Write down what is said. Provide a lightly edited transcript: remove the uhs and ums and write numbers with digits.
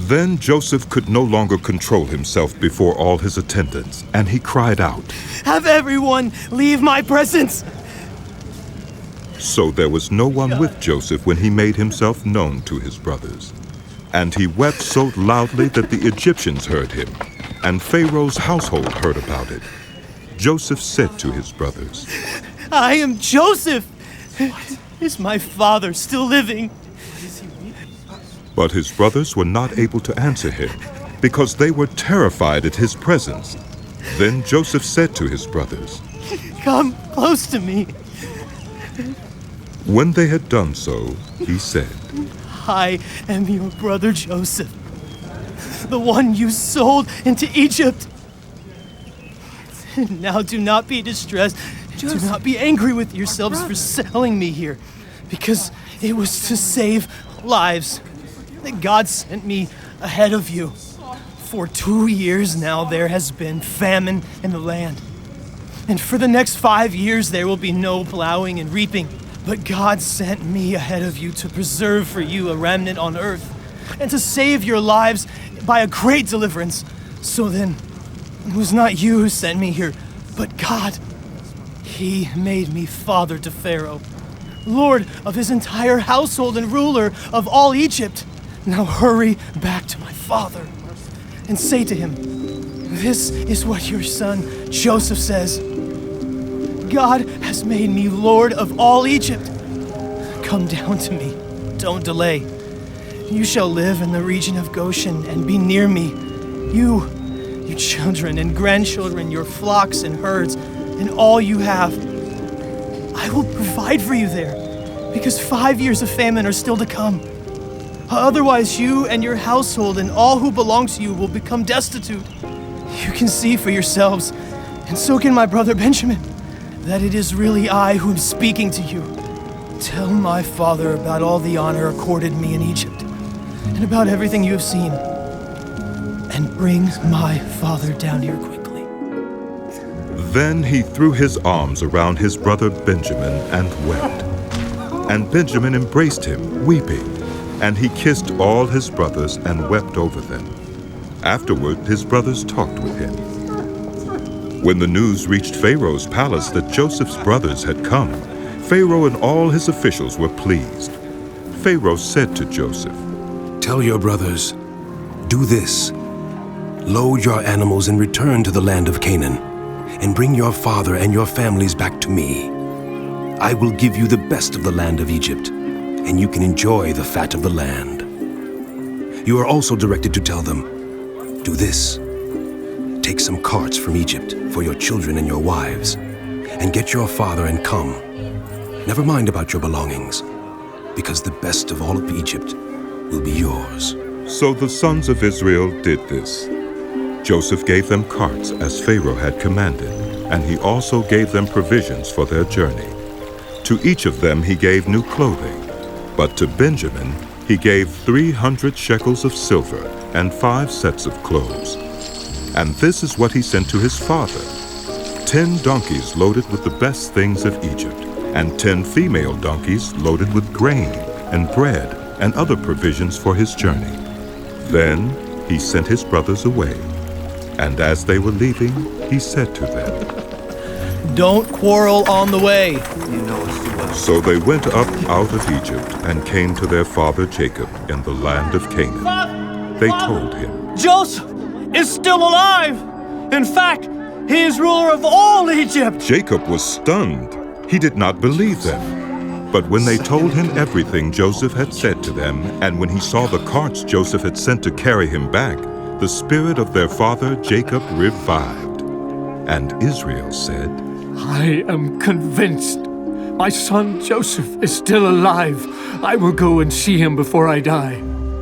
Then Joseph could no longer control himself before all his attendants, and he cried out, "Have everyone leave my presence!" So there was no one with Joseph when he made himself known to his brothers. And he wept so loudly that the Egyptians heard him, and Pharaoh's household heard about it. Joseph said to his brothers, "I am Joseph! Is my father still living?" But his brothers were not able to answer him, because they were terrified at his presence. Then Joseph said to his brothers, "Come close to me." When they had done so, he said, "I am your brother Joseph, the one you sold into Egypt. Now do not be distressed. Do not be angry with yourselves for selling me here, because it was to save lives that God sent me ahead of you. For 2 years now there has been famine in the land. And for the next 5 years there will be no plowing and reaping. But God sent me ahead of you to preserve for you a remnant on earth, and to save your lives by a great deliverance. So then, it was not you who sent me here, but God. He made me father to Pharaoh, lord of his entire household and ruler of all Egypt. Now hurry back to my father and say to him, 'This is what your son Joseph says. God has made me lord of all Egypt. Come down to me, don't delay. You shall live in the region of Goshen and be near me. You, your children and grandchildren, your flocks and herds, and all you have. I will provide for you there, because 5 years of famine are still to come. Otherwise you and your household and all who belong to you will become destitute. You can see for yourselves, and so can my brother Benjamin, that it is really I who am speaking to you. Tell my father about all the honor accorded me in Egypt, and about everything you have seen, and bring my father down here quickly." Then he threw his arms around his brother Benjamin and wept. And Benjamin embraced him, weeping, and he kissed all his brothers and wept over them. Afterward, his brothers talked with him. When the news reached Pharaoh's palace that Joseph's brothers had come, Pharaoh and all his officials were pleased. Pharaoh said to Joseph, "Tell your brothers, do this. Load your animals and return to the land of Canaan, and bring your father and your families back to me. I will give you the best of the land of Egypt, and you can enjoy the fat of the land." You are also directed to tell them, "Do this. Take some carts from Egypt for your children and your wives, and get your father and come. Never mind about your belongings, because the best of all of Egypt will be yours." So the sons of Israel did this. Joseph gave them carts as Pharaoh had commanded, and he also gave them provisions for their journey. To each of them he gave new clothing, but to Benjamin he gave 300 shekels of silver and 5 sets of clothes. And this is what he sent to his father: 10 donkeys loaded with the best things of Egypt, and 10 female donkeys loaded with grain and bread and other provisions for his journey. Then he sent his brothers away, and as they were leaving, he said to them, "Don't quarrel on the way." So they went up out of Egypt and came to their father Jacob in the land of Canaan. They told him, "Joseph is still alive. In fact, he is ruler of all Egypt." Jacob was stunned. He did not believe them. But when they told him everything Joseph had said to them, and when he saw the carts Joseph had sent to carry him back, the spirit of their father Jacob revived. And Israel said, "I am convinced my son Joseph is still alive. I will go and see him before I die."